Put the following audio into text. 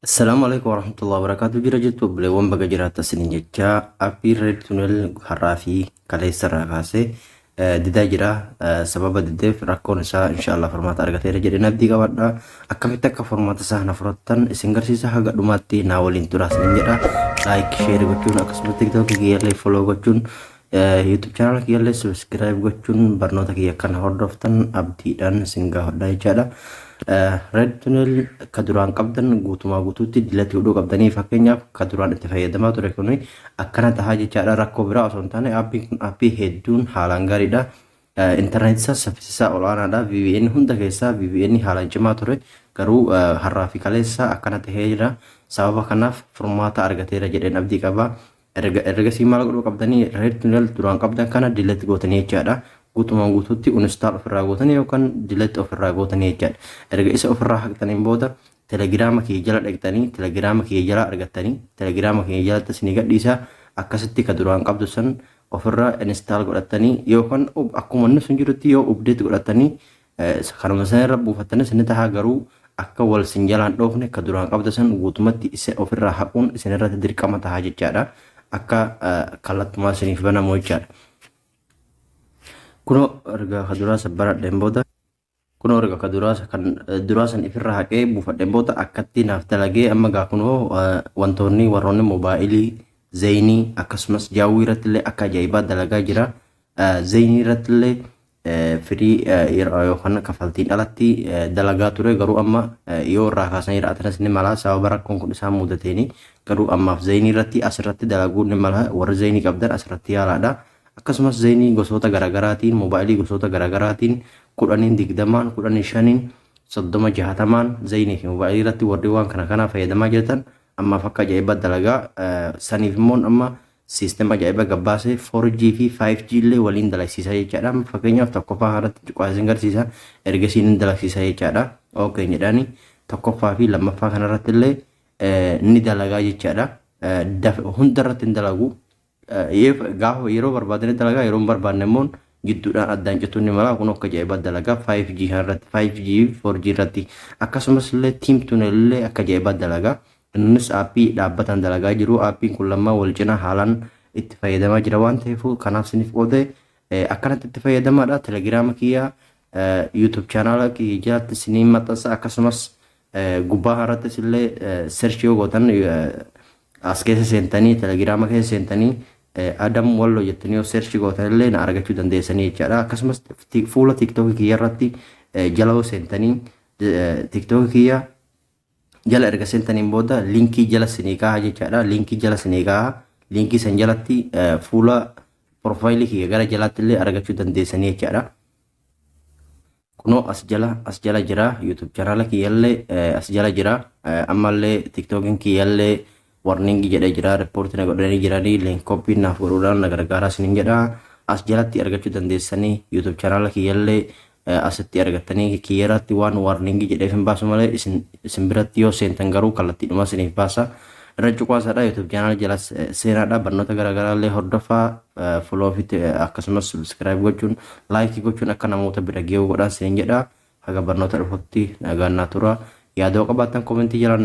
Assalamualaikum warahmatullahi wabarakatuh. Jira jirtu obboleewwan baga jiraattan isiniin jecha appii Red Tunnel har'aa fi kaleessa irraa kaasee didaa jira. Sababa dideef rakkoon isaa inshallah furmaata argateera jedheen abdii qabadha. Akkamitti akka furmaata isaa na fudhattan isin garsiisa haga dhumaatti naa waliin turaa isiniin jedha. Like, share gochuun akkasumas TikTok kiyyaallee follow gochuun YouTube channel kiyyaallee subscribe gochuun barnoota kiyya kana hordoftan abdiidhaan isin gaafadha jechaadha. Red Tunnel kaduraan qabdan guutumaa guutuutti dilatti hudhuu qabdanii fakkeenyaaf kaduraan itti fayyadamaa ture kun akkana tahaa jechaadha. Rakkoo biraa osoo hin taane appiin kun appii hedduun haalaan gaariidha. Internet isaa saffisisaa olaanaadha. VPN hunda keessaa VPN haalaan cimaa ture garuu har'aa fi kaleessa akkana tahee jira. Sababa kanaaf furmaata argateera jedheen abdii qaba. Ergasii maal godhuu qabdanii Red Tunnel duraan qabdan kana dilatti gootanii jechaadha. Guutumaan guutuutti uninstall ofirraa gootanii yookaan delete ofirraa gootanii jechaadha. Erga isa ofirraa haqxaniin booda telegiraama kiyya jala dhaqxanii telegiraama kiyya jala argattanii telegiraama kiyya jalatti isinii gadhiisa akkasitti ka duraan qabdu san ofirraa install godhattanii yookaan akkuma inni sun jirutti yoo update godhattanii kanuma san irra buufattanii isin tahaa garuu akka wal sin jalaan dhoofne ka duraan qabda san guutumatti isa ofirraa haquun isin irratti dirqama tahaa jechaadha. Akka kallattumaa isiniif banamu jechaadha. Kuno erga kaduraa sabbaradheen booda kuno erga kaduraa kan duraa san ifirra haqee buufadheen booda akkatti naaf dalagee amma gaa kunoo wantoonni warroonni moobaayilii zeenii akkasumas jaawwii irrattillee akka ajaa'ibaa dalagaa jira. Zeenii irrattillee firii yookaan kafaltiin alatti dalagaa ture garuu amma yoo irraa kaasanii raatanas ni mala sababa rakkoon kun isaan mudateeni garuu ammaaf zeenii irratti asirratti dalaguu ni mala warri zeenii qabdan asirratti yaalaadha. Akkasumas zeenii gosoota garagaraatiin moobaayilii gosoota garagaraatiin 10 20 15 30 60 zeenii fi moobaayilii irratti warri waan kana fayyadamaa jirtan ammaaf akka ajaa'ibaa dalagaa saniif immoo amma sistema ajaa'iba gabbaasee 4G fi 5G illee waliin dalagsiisa jechaadha. Fakkeenyaaf tokkoffaa irratti cuqaasiin garsiisa ergasiin ni dalagsiisa jechaadha. Okay jedhani tokkoffaa fi lammaffaa kanarratti illee ni dalagaa jechaadha. Hunda irratti hin dalagu. Gaafa yeroo barbaadanii dalagaa yeroo barbaadne immoo gidduudhaan addaan cituun ni mala kun akka ajaa'ibaa dalagaa 5G irratti 5G 4G irratti akkasumas illee Team Tunnel illee akka ajaa'ibaa dalagaa. Innis appii dhaabbatan dalagaa jiru. Appiin kun lammaa wal cinaa haalaan itti fayyadamaa jira waan ta'eef kanaaf isiniif qoode akkanatti itti fayyadamaadha. Telegiraama kiyya YouTube channel kiyya jalatti isiniin maxxansa akkasumas gubbaa irrattis illee search yoo gootan as keessa seentanii telegiraama keessa seentanii Adam Wallo jettanii yoo search gootan illee na argachuu dandeessanii jechaadha. Akkasumas fuula TikTok kiyya irratti jala yoo seentanii TikTok kiyya jala erga seentaniin booda linkii jala siniikaa jechaadha. Linkii jala siniikaa linkii san jalatti fuula profaayilii kiyya gara jalaatti illee argachuu dandeessanii jechaadha. Kunoo as jala jira YouTube channel kiyyallee as jala jira. Ammallee TikTokin kiyyallee warningi jedhee jira reportiin godhanii jiranii link copy naaf godhuudhaan na gargaaraa isiniin jedha. As jalatti argachuu dandeessanii YouTube channel kiyyallee asitti argattanii kiyyaratti waan warningi jedheef hin baasu malee isin biratti yoo seentan garuu kallattiidhuma isiniif baasa. Irra cuqaasaadha YouTube channel jala seenaadha. Barnoota garaagaraallee hordofaa follow fi akkasumas subscribe gochuun like gochuun akka namoota bira ga'uu godhaan isiniin jedha. Haga barnoota dhufutti nagaan naa tura. Yaada qabaattan komentii jala